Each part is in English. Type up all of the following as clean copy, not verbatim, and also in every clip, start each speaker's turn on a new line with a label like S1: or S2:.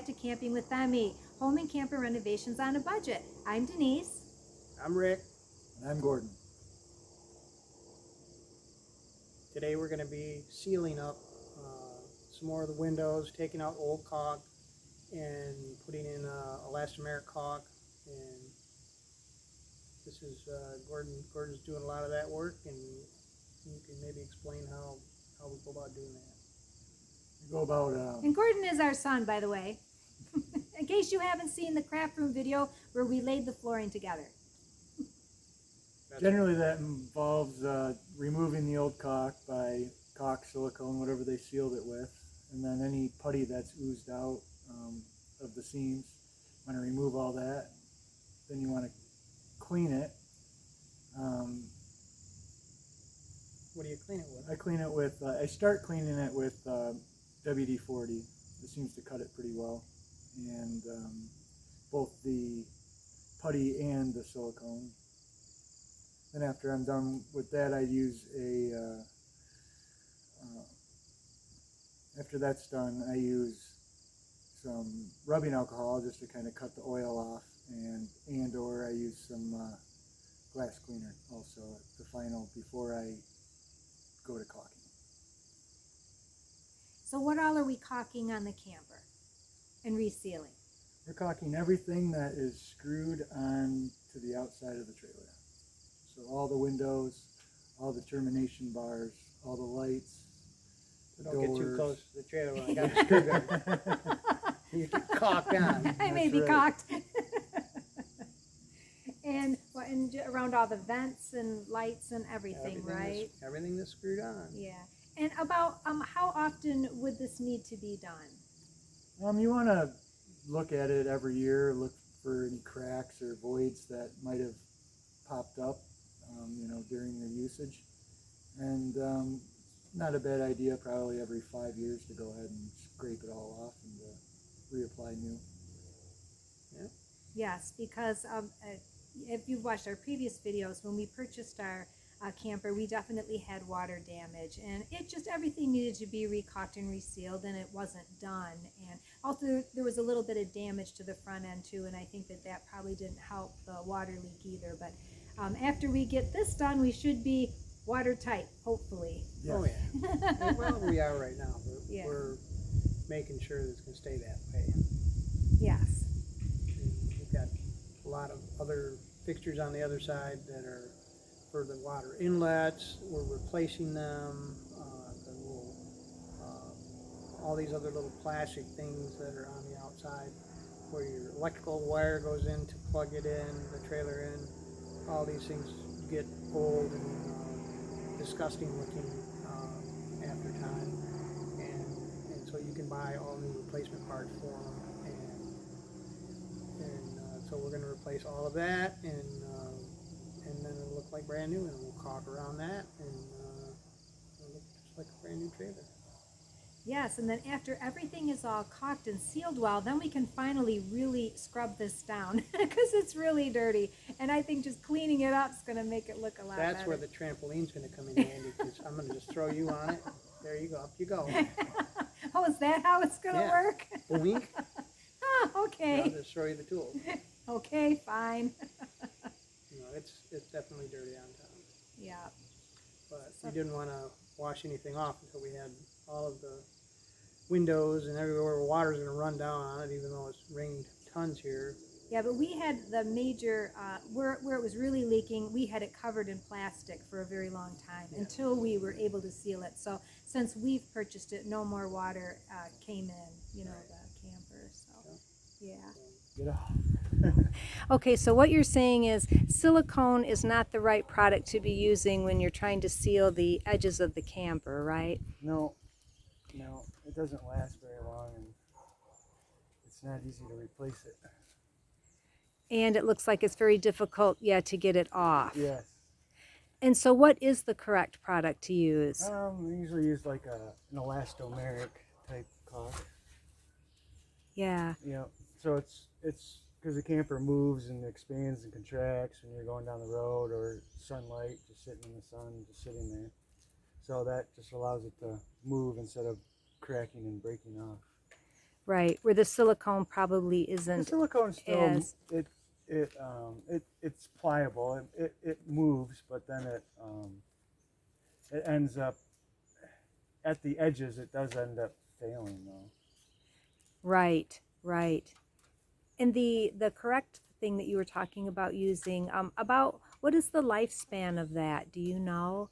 S1: back to Camping with Emmy, home and camper renovations on a budget. I'm Denise.
S2: I'm Rick.
S3: And I'm Gordon.
S2: Today we're going to be sealing up some more of the windows, taking out old caulk and putting in elastomeric caulk. And this is Gordon's doing a lot of that work, and you can maybe explain how we go about doing that.
S3: We go about
S1: And Gordon is our son, by the way. In case you haven't seen the craft room video where we laid the flooring together.
S3: generally that involves removing the old caulk by caulk, silicone, whatever they sealed it with, and then any putty that's oozed out of the seams. You want to remove all that. Then you want to clean it.
S2: What do you clean it with?
S3: I clean it with. I start cleaning it with WD-40. It seems to cut it pretty well, and both the putty and the silicone. Then after I'm done with that, I use a. After that's done, I use some rubbing alcohol just to kind of cut the oil off, and or I use some glass cleaner also at the final before I go to caulking.
S1: So what all are we caulking on the camper and resealing?
S3: We're caulking everything that is screwed on to the outside of the trailer. So all the windows, all the termination bars, all the lights, the
S2: Don't get too
S3: doors.
S2: close to the trailer when I got the screw gun. You get caulked on.
S1: I may be
S3: right.
S1: caulked. And around all the vents and lights and everything, right?
S2: Everything that's screwed on.
S1: Yeah. And about how often would this need to be done?
S3: You want to look at it every year, look for any cracks or voids that might have popped up, during your usage. And not a bad idea, probably every 5 years to go ahead and scrape it all off and reapply new.
S2: Yeah.
S1: Yes, because if you've watched our previous videos, when we purchased our camper, we definitely had water damage, and everything needed to be recaulked and resealed, and it wasn't done. And also there was a little bit of damage to the front end too, and I think that probably didn't help the water leak either. But after we get this done, we should be watertight, hopefully.
S3: Yes.
S2: Oh yeah. Well, we are right now, but
S1: Yeah.
S2: we're making sure that it's going to stay that way.
S1: Yes.
S2: And we've got a lot of other fixtures on the other side that are for the water inlets. We're replacing them. The little, all these other little plastic things that are on the outside where your electrical wire goes in to plug it in, the trailer in. All these things get old and disgusting looking after time, and so you can buy all new replacement parts for them, and so we're going to replace all of that, and then it'll look like brand new, and we'll caulk around that, and it'll look just like a brand new trailer.
S1: Yes, and then after everything is all caulked and sealed well, then we can finally really scrub this down because it's really dirty. And I think just cleaning it up is going to make it look a lot better.
S2: That's where the trampoline's going to come in handy, because I'm going to just throw you on it. There you go, up you go.
S1: Oh, is that how it's going to
S2: Yeah.
S1: work?
S2: Wink.
S1: Oh,
S2: I'll
S1: okay.
S2: just throw you the tools.
S1: Okay, fine.
S2: It's definitely dirty on top.
S1: Yeah.
S2: But we didn't want to wash anything off until we had all of the windows and everywhere where water's going to run down on it, even though it's rained tons here.
S1: Yeah, but we had the major, where it was really leaking, we had it covered in plastic for a very long time until we were able to seal it. So since we've purchased it, no more water came in, the camper. So, yeah.
S3: Get off.
S1: Okay, so what you're saying is silicone is not the right product to be using when you're trying to seal the edges of the camper, right?
S3: No, it doesn't last very long, and it's not easy to replace it.
S1: And it looks like it's very difficult, to get it off.
S3: Yes.
S1: And so what is the correct product to use?
S3: We usually use like an elastomeric type caulk.
S1: Yeah.
S3: So it's because the camper moves and expands and contracts when you're going down the road, or sunlight, just sitting in the sun, just sitting there. So that just allows it to move instead of cracking and breaking off.
S1: Right, where the silicone probably
S3: The
S1: isn't
S3: silicone still
S1: as
S3: it's pliable. It moves, but then it ends up at the edges. It does end up failing though.
S1: right, right. And the correct thing that you were talking about using, about what is the lifespan of that? Do you know?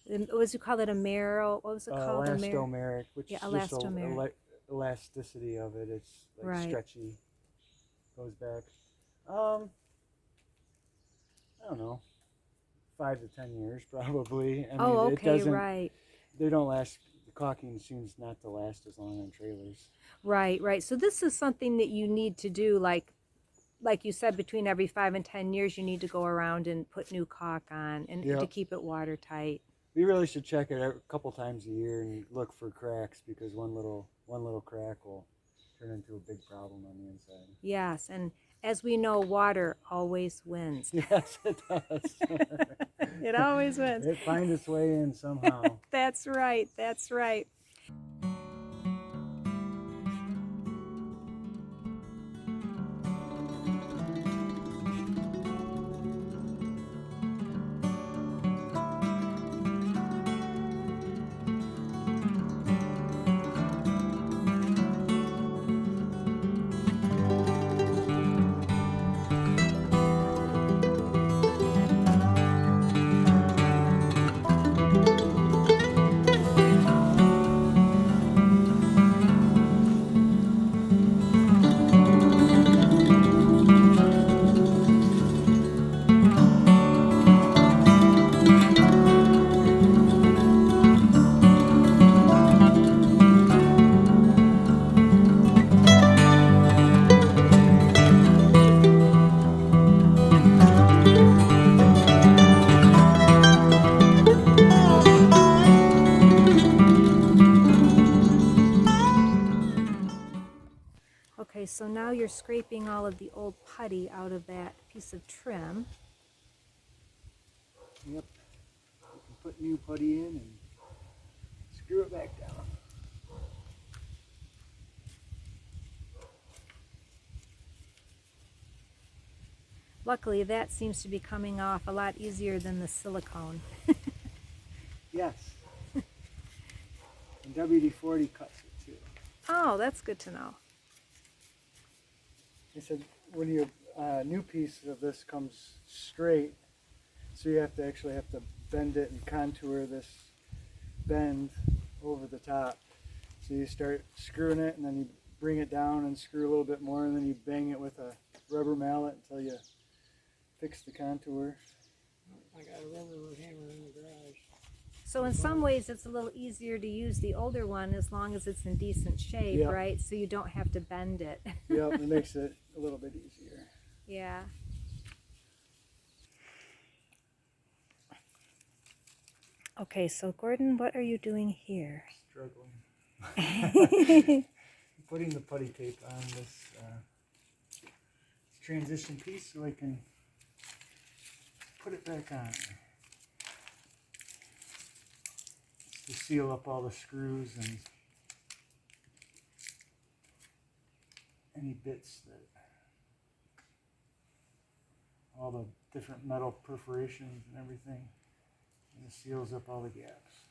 S1: What was you call it, a marrow? What was it called?
S3: Elastomeric, which
S1: Yeah,
S3: is just
S1: elastomeric.
S3: elasticity of it. It's like
S1: Right.
S3: stretchy, goes back. I don't know, 5 to 10 years probably. I
S1: Oh,
S3: mean, it
S1: okay,
S3: doesn't.
S1: right.
S3: They don't last. The caulking seems not to last as long on trailers.
S1: Right, right. So this is something that you need to do, like you said, between every 5 and 10 years, you need to go around and put new caulk on, and to
S3: Yep.
S1: keep it watertight.
S3: We really should check it a couple times a year and look for cracks, because one little crack will turn into a big problem on the inside.
S1: Yes, and as we know, water always wins.
S3: Yes, it does.
S1: It always wins.
S3: It finds its way in somehow.
S1: That's right. That's right. Okay, so now you're scraping all of the old putty out of that piece of trim.
S3: Yep. You can put new putty in and screw it back down.
S1: Luckily, that seems to be coming off a lot easier than the silicone.
S3: Yes. And WD-40 cuts it too.
S1: Oh, that's good to know.
S3: He said when your new piece of this comes straight, so you have to bend it and contour this bend over the top. So you start screwing it, and then you bring it down and screw a little bit more, and then you bang it with a rubber mallet until you fix the contour.
S2: I got a rubber hammer in the garage.
S1: So in some ways, it's a little easier to use the older one as long as it's in decent shape,
S3: Yep.
S1: right? So you don't have to bend it.
S3: Yep, it makes it a little bit easier.
S1: Yeah. Okay, so Gordon, what are you doing here?
S3: Struggling. Putting the putty tape on this transition piece so I can put it back on. To seal up all the screws and any bits that, all the different metal perforations and everything, and it seals up all the gaps.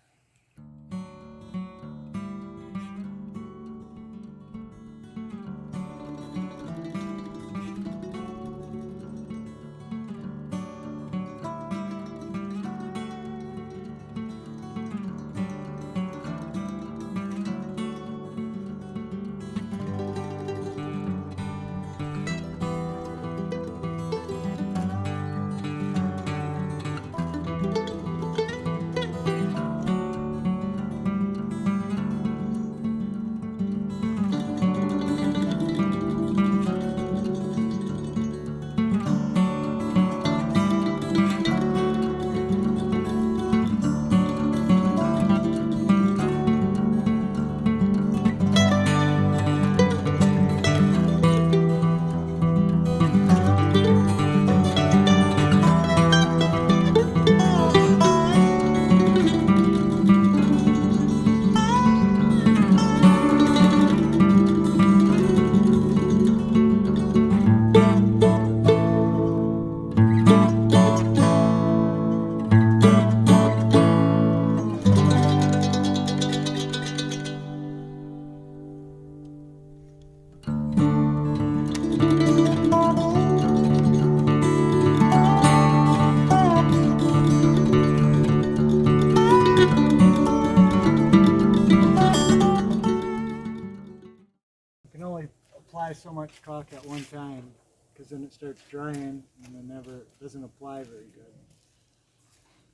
S3: much caulk at one time, because then it starts drying and it never doesn't apply very good.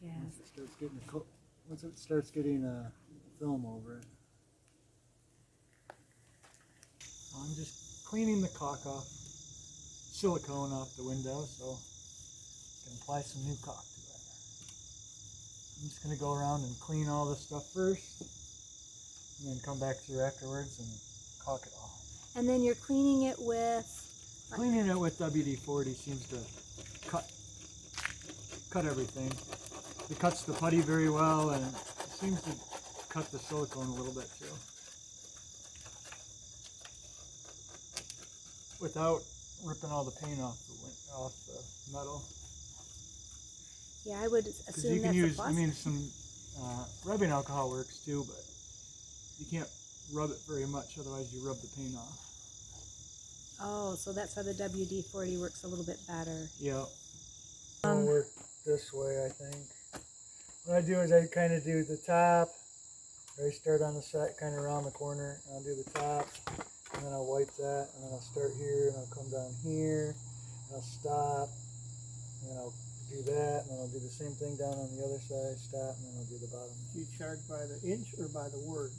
S1: Yeah.
S3: Once it starts getting a film over it. I'm just cleaning the caulk off, silicone off the window, so I can apply some new caulk to it. I'm just going to go around and clean all this stuff first, and then come back through afterwards and caulk it off.
S1: And then you're cleaning it with?
S3: Cleaning it with WD-40 seems to cut everything. It cuts the putty very well, and it seems to cut the silicone a little bit too. Without ripping all the paint off the metal.
S1: Yeah, I would
S3: Because
S1: assume
S3: you can
S1: that's
S3: use,
S1: a plus.
S3: I mean, some rubbing alcohol works too, but you can't rub it very much, otherwise you rub the paint off.
S1: Oh, so that's how the WD-40 works a little bit better.
S3: Yeah. It'll work this way, I think. What I do is I kind of do the top. I start on the side, kind of around the corner. I'll do the top, and then I'll wipe that, and then I'll start here, and I'll come down here, and I'll stop, and then I'll do that, and then I'll do the same thing down on the other side, stop, and then I'll do the bottom.
S2: Do you charge by the inch or by the word?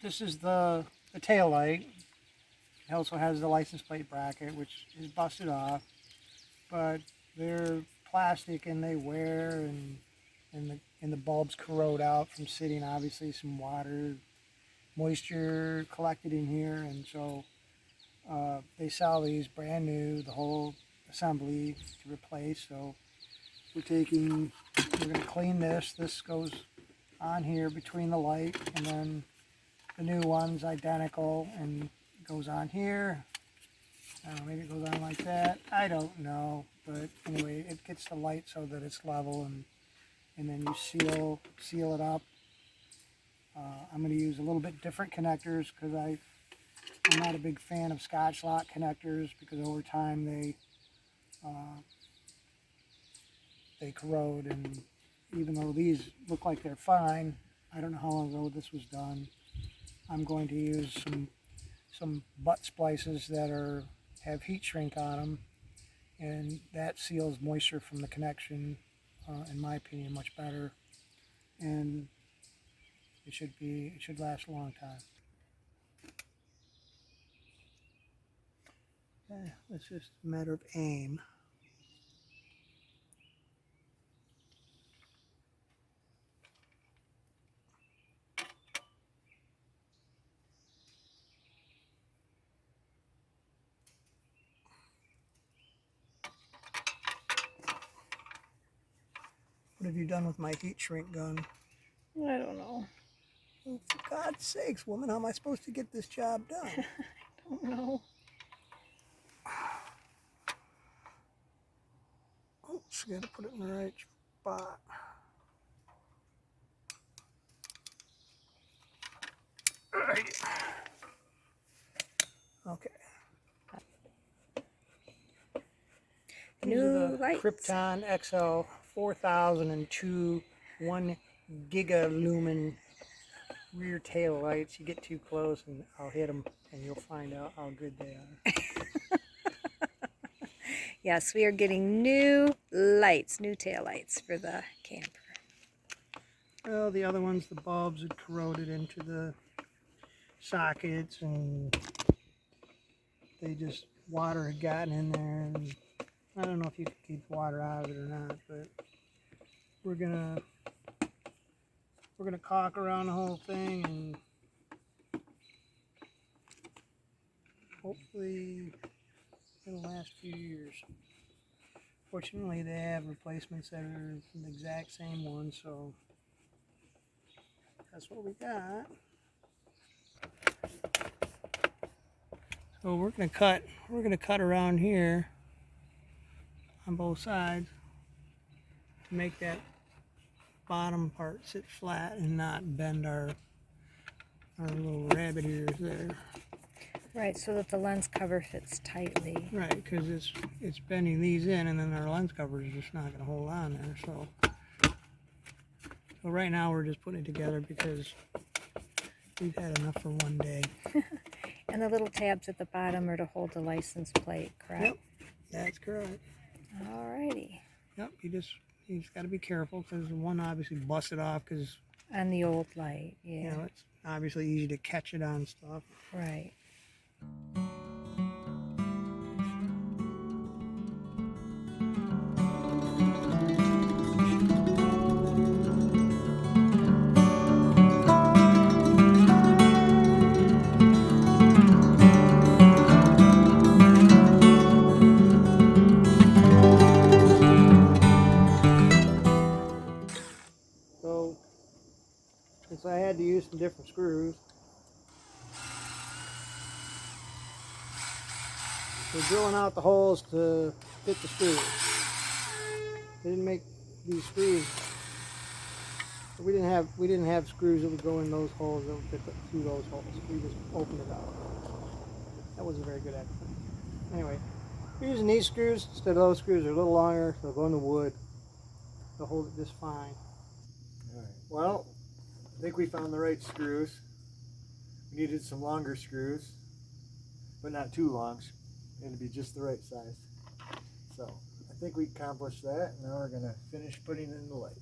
S2: This is the tail light. It also has the license plate bracket, which is busted off, but they're plastic and they wear, and the bulbs corrode out from sitting. Obviously, some water, moisture collected in here, and so they sell these brand new, the whole assembly to replace. So we're going to clean this. This goes on here between the light, and then the new one's identical and goes on here. I don't know, maybe it goes on like that. I don't know, but anyway, it gets the light so that it's level, and then you seal it up. I'm going to use a little bit different connectors because I'm not a big fan of Scotch lock connectors, because over time they corrode, and even though these look like they're fine, I don't know how long ago this was done. I'm going to use some butt splices that have heat shrink on them, and that seals moisture from the connection, in my opinion, much better, and it should last a long time. It's just a matter of aim. What have you done with my heat shrink gun?
S4: I don't know.
S2: Oh, for God's sakes, woman, how am I supposed to get this job done?
S4: I don't know.
S2: Just gotta put it in the right spot. Alright. Okay. These are
S1: New
S2: the
S1: lights.
S2: Krypton XL 4002 1 gigalumen rear tail lights. You get too close and I'll hit them and you'll find out how good they are.
S1: Yes, we are getting new lights, new tail lights for the camper.
S2: Well, the other ones, the bulbs had corroded into the sockets and they just, water had gotten in there, and I don't know if you can keep water out of it or not, but we're gonna caulk around the whole thing and hopefully it'll last a few years. Fortunately, they have replacements that are the exact same one, so that's what we got. So we're gonna cut around here on both sides to make that bottom part sit flat and not bend our little rabbit ears there.
S1: Right, so that the lens cover fits tightly.
S2: Right, because it's bending these in, and then our lens cover is just not going to hold on there. So right now we're just putting it together because we've had enough for one day.
S1: And the little tabs at the bottom are to hold the license plate, correct?
S2: Yep, that's correct.
S1: Alrighty.
S2: Yep, you just got to be careful because one obviously busted off because
S1: On the old light, yeah.
S2: you know it's obviously easy to catch it on stuff.
S1: Right.
S2: So since I had to use some different screws, we're drilling out the holes to fit the screws. They didn't make these screws. We didn't have screws that would go in those holes that would fit through those holes. We just opened it out. That wasn't a very good accident. Anyway, we're using these screws instead of those screws. They're a little longer. They'll go in the wood. They'll hold it just fine.
S3: Alright, well, I think we found the right screws. We needed some longer screws, but not too long, and to be just the right size. So, I think we accomplished that. Now we're going to finish putting in the light.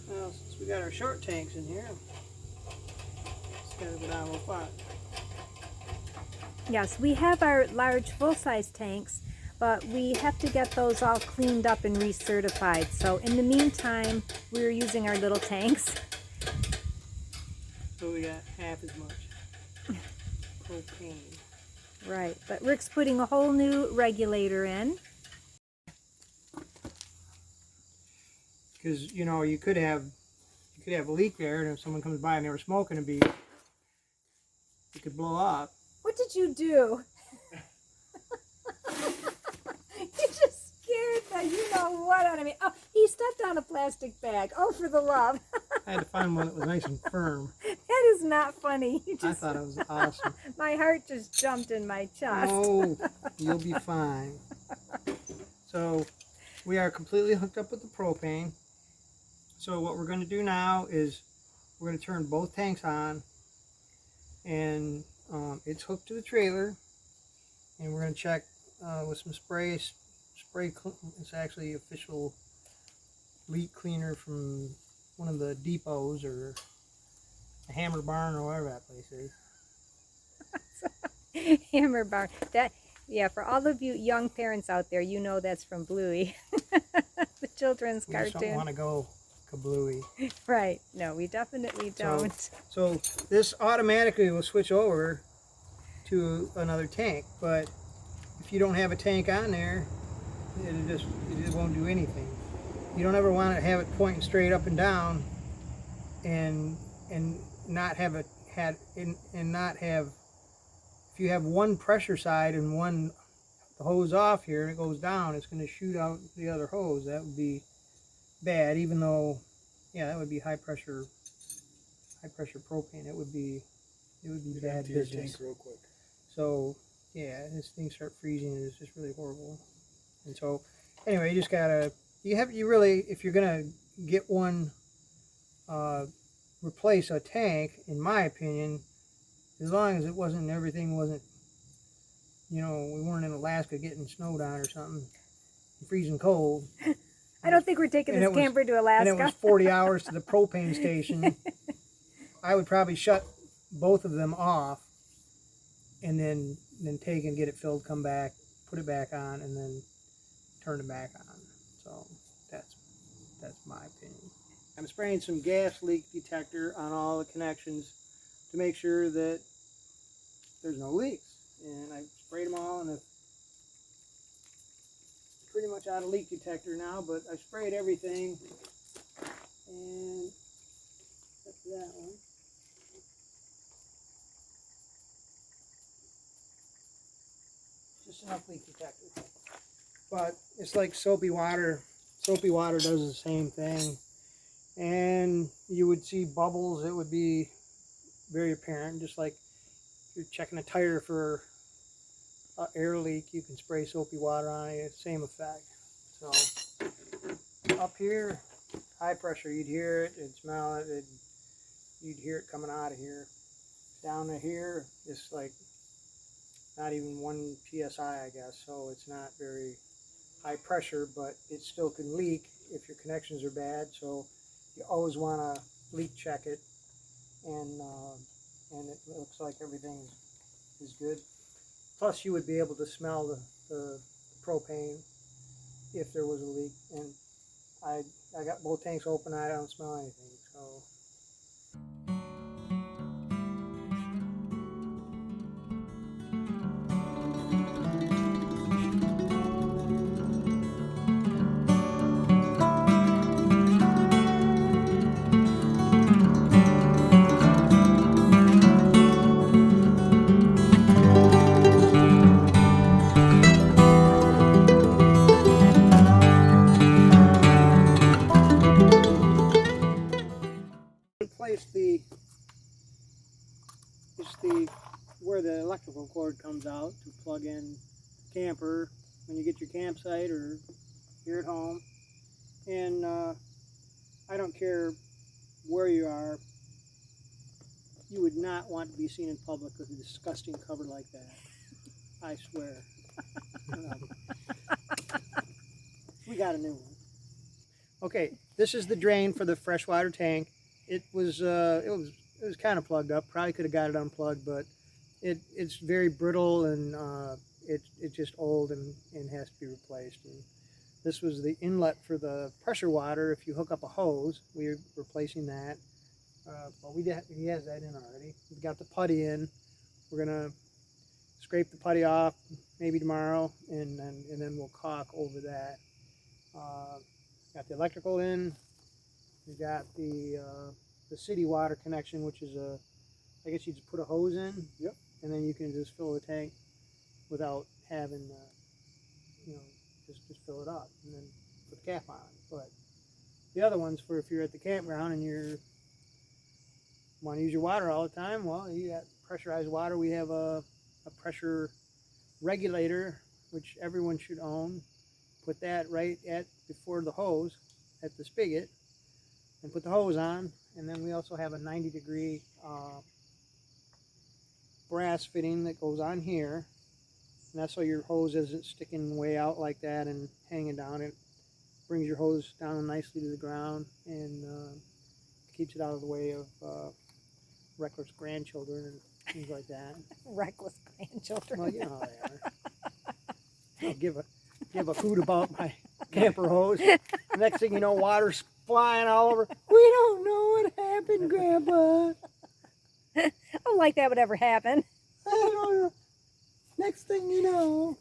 S2: Well, since we got our short tanks in here, it's got to go down a little far.
S1: Yes, we have our large full-size tanks, but we have to get those all cleaned up and recertified. So in the meantime, we're using our little tanks.
S2: So we got half as much propane.
S1: Right, but Rick's putting a whole new regulator in.
S2: Because you could have a leak there, and if someone comes by and they were smoking a bead, it could blow up.
S1: What did you do? You just scared the you-know-what out of me. Oh, he stepped on a plastic bag. Oh, for the love.
S2: I had to find one that was nice and firm.
S1: That is not funny.
S2: I thought it was awesome.
S1: My heart just jumped in my chest.
S2: Oh, you'll be fine. So we are completely hooked up with the propane. So what we're going to do now is we're going to turn both tanks on, and it's hooked to the trailer, and we're going to check with some spray. It's actually official leak cleaner from one of the depots or the Hammer Barn or whatever that place is.
S1: Hammer Barn. Yeah, for all of you young parents out there, you know that's from Bluey, the children's
S2: We just don't
S1: cartoon.
S2: want to go kablooey.
S1: Right. No, we definitely don't.
S2: So this automatically will switch over to another tank, but if you don't have a tank on there, it won't do anything. You don't ever want to have it pointing straight up and down and not have had and not have, if you have one pressure side and one the hose off here and it goes down, it's going to shoot out the other hose. That would be bad, even though, yeah, that would be high pressure propane. It would be
S3: Get
S2: bad
S3: into your
S2: business.
S3: tank real quick.
S2: So yeah, this thing start freezing and it's just really horrible. And so anyway, you just gotta, you really, if you're gonna get one, replace a tank, in my opinion, as long as everything wasn't, we weren't in Alaska getting snowed on or something, freezing cold.
S1: I don't think we're taking
S2: And
S1: this
S2: it was-
S1: camper to
S2: And it
S1: Alaska.
S2: was 40 hours to the propane station. I would probably shut both of them off and then take and get it filled, come back, put it back on, and then turn it back on. So that's my opinion. I'm spraying some gas leak detector on all the connections to make sure that there's no leaks. And I sprayed them all, and it's pretty much out of leak detector now, but I sprayed everything. And except for that one. Just enough leak detector. But it's like soapy water. Soapy water does the same thing. And you would see bubbles. It would be very apparent. Just like if you're checking a tire for an air leak, you can spray soapy water on it. Same effect. So up here, high pressure, you'd hear it, you'd smell it, you'd hear it coming out of here. Down to here, it's like not even 1 psi, I guess, so it's not very high pressure, but it still can leak if your connections are bad. So you always want to leak check it, and it looks like everything is good. Plus, you would be able to smell the propane if there was a leak, and I got both tanks open. I don't smell anything, so. Replace where the electrical cord comes out to plug in camper when you get your campsite or you're at home. And I don't care where you are, you would not want to be seen in public with a disgusting cover like that. I swear. We got a new one. Okay, this is the drain for the freshwater tank. It was kind of plugged up. Probably could have got it unplugged, but it's very brittle, and it's just old and has to be replaced. And this was the inlet for the pressure water. If you hook up a hose, we're replacing that. But he has that in already. We've got the putty in. We're gonna scrape the putty off maybe tomorrow, and then we'll caulk over that. Got the electrical in. We got the city water connection, which is I guess you just put a hose in.
S3: Yep.
S2: And then you can just fill the tank without having, just fill it up and then put the cap on. But the other ones for if you're at the campground and you want to use your water all the time, well, you got pressurized water. We have a pressure regulator, which everyone should own. Put that right before the hose at the spigot, and put the hose on. And then we also have a 90-degree brass fitting that goes on here, and that's so your hose isn't sticking way out like that and hanging down. It brings your hose down nicely to the ground and keeps it out of the way of reckless grandchildren and things like that.
S1: Reckless grandchildren.
S2: Well, you know how they are. I'll give a hoot about my camper hose. Next thing you know, water's flying all over. We don't know what happened, Grandpa.
S1: I don't like that would ever happen.
S2: I don't know. Next thing you know.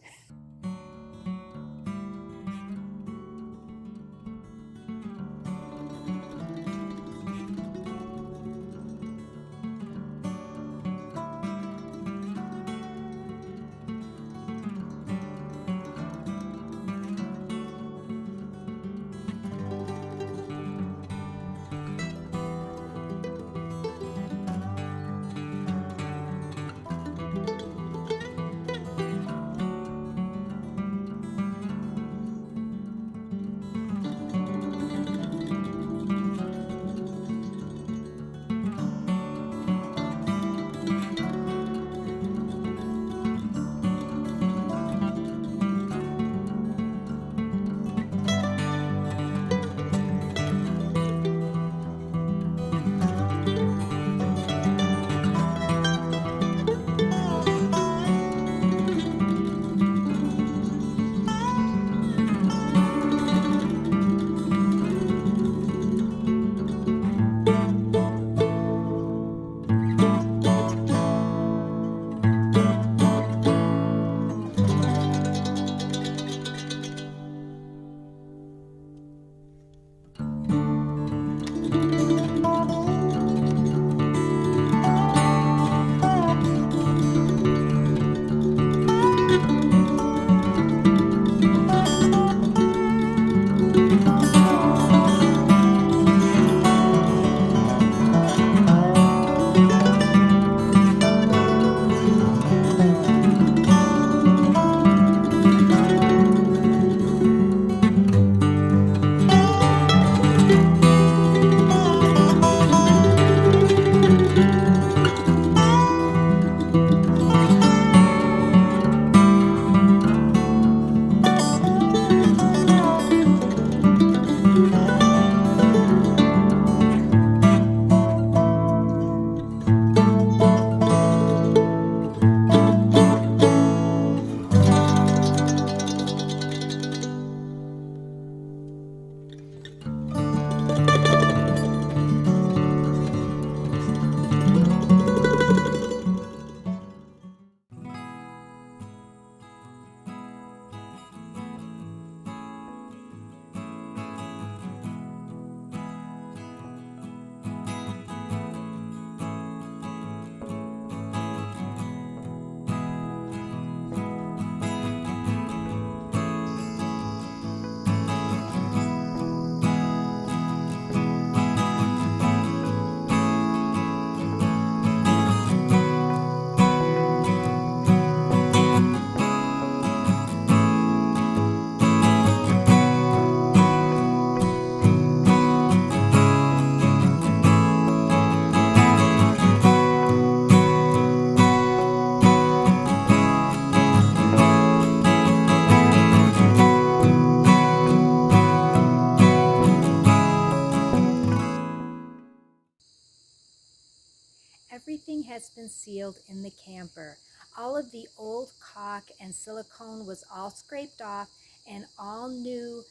S1: everything has been sealed in the camper. All of the old caulk and silicone was all scraped off, and all new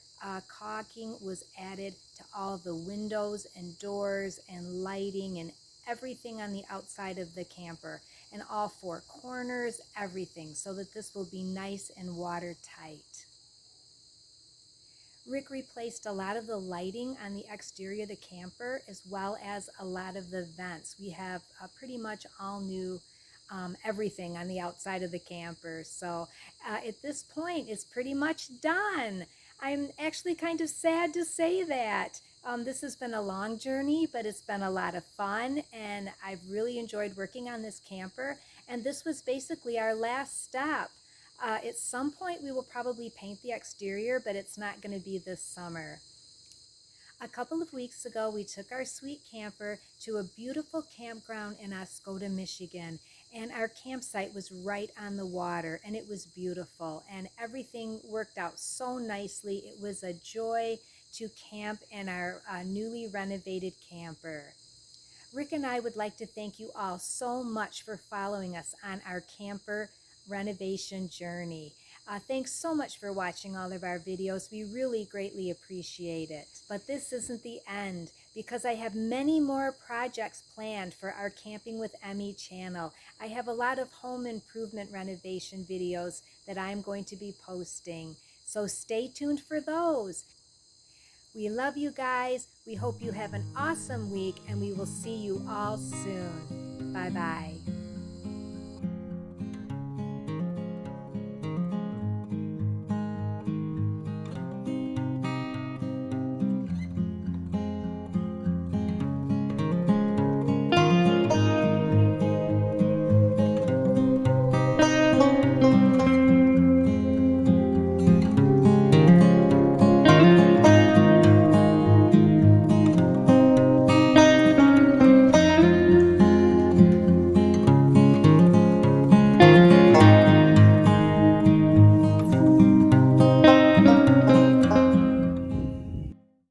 S1: caulking was added to all the windows and doors and lighting and everything on the outside of the camper, and all four corners, everything, so that this will be nice and watertight. Rick replaced a lot of the lighting on the exterior of the camper, as well as a lot of the vents. We have pretty much all new everything on the outside of the camper. So at this point, it's pretty much done. I'm actually kind of sad to say that. This has been a long journey, but it's been a lot of fun, and I've really enjoyed working on this camper. And this was basically our last step. At some point, we will probably paint the exterior, but it's not going to be this summer. A couple of weeks ago, we took our sweet camper to a beautiful campground in Oscoda, Michigan, and our campsite was right on the water, and it was beautiful, and everything worked out so nicely. It was a joy to camp in our newly renovated camper. Rick and I would like to thank you all so much for following us on our camper renovation journey. Thanks so much for watching all of our videos. We really greatly appreciate it. But this isn't the end, because I have many more projects planned for our Camping with Emmy channel. I have a lot of home improvement renovation videos that I'm going to be posting, so stay tuned for those. We love you guys. We hope you have an awesome week, and we will see you all soon. Bye-bye.